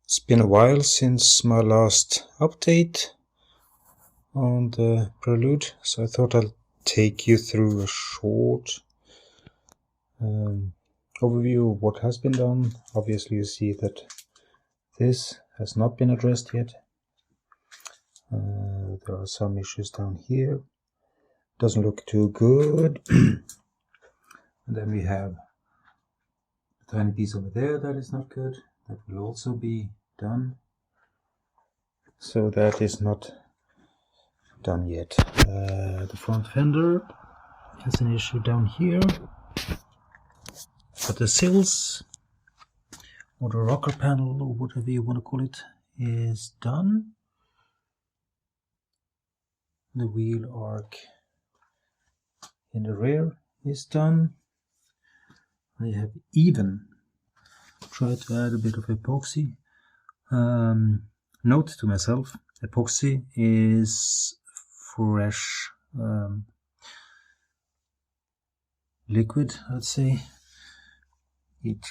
It's been a while since my last update on the Prelude, so I thought I'll take you through a short overview of what has been done. Obviously you see that this has not been addressed yet. There are some issues down here. Doesn't look too good. And then we have a tiny piece over there that is not good. That will also be done. So that is not done yet. The front fender has an issue down here, but the sills or the rocker panel or whatever you want to call it is done. The wheel arc in the rear is done. I have even tried to add a bit of epoxy. Note to myself, epoxy is fresh liquid, I'd say. It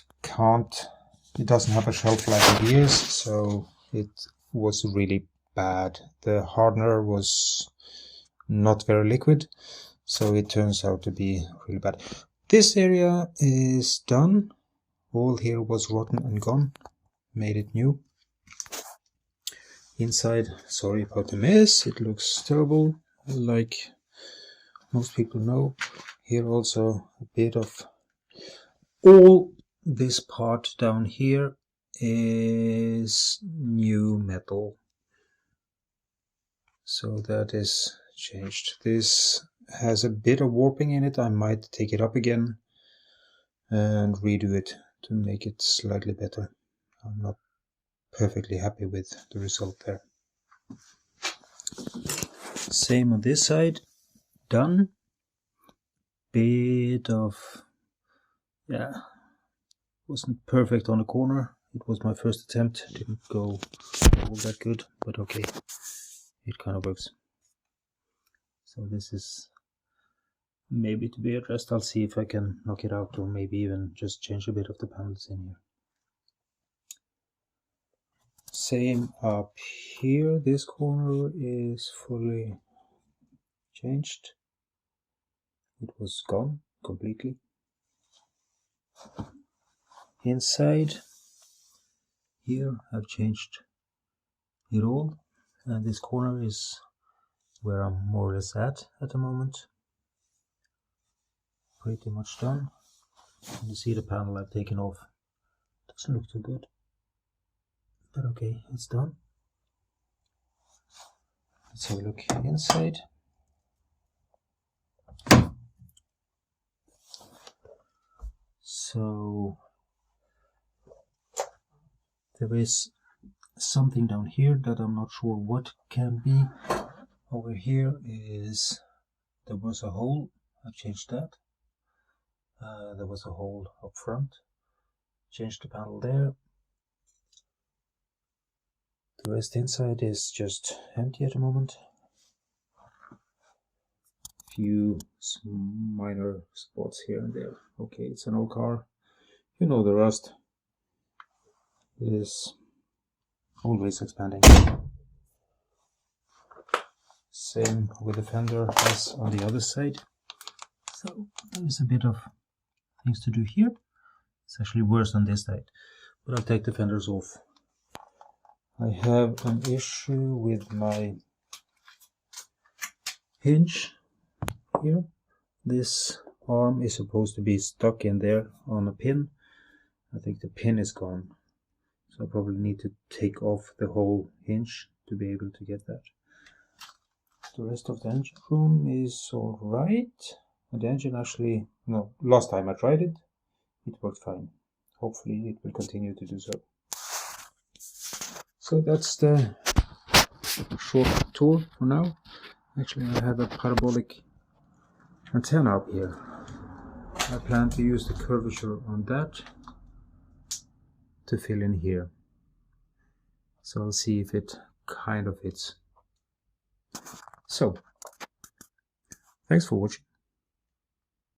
doesn't have a shelf life of years, so it was really bad. The hardener was not very liquid, so it turns out to be really bad. This area is done. All here was rotten and gone. Made it new. Inside, sorry about the mess, it looks terrible, like most people know. Here also a bit of all this part down here is new metal, so that is changed. This has a bit of warping in it. I might take it up again and redo it to make it slightly better. I'm not perfectly happy with the result there. Same on this side, done. Bit of, wasn't perfect on the corner. It was my first attempt, didn't go all that good, but okay, it kind of works. So this is maybe to be addressed. I'll see if I can knock it out, or maybe even just change a bit of the panels in here. Same up here, this corner is fully changed. It was gone completely. Inside here I've changed it all, and this corner is where I'm more or less at the moment. Pretty much done. And you see the panel I've taken off. Doesn't look too good, but okay, it's done. Let's have a look inside. So there is something down here that I'm not sure what can be. Over here there was a hole. I've changed that. There was a hole up front. Changed the panel there. The rest inside is just empty at the moment. Few minor spots here and there. Okay, it's an old car. You know the rust is always expanding. Same with the fender as on the other side. So there's a bit of things to do here. It's actually worse on this side, but I'll take the fenders off. I have an issue with my hinge here. This arm is supposed to be stuck in there on a pin. I think the pin is gone, so I probably need to take off the whole hinge to be able to get that. The rest of the engine room is alright. The engine actually, no, last time I tried it, it worked fine. Hopefully it will continue to do so. So that's the short tour for now. Actually, I have a parabolic antenna up here. I plan to use the curvature on that to fill in here. So I'll see if it kind of fits. So, thanks for watching.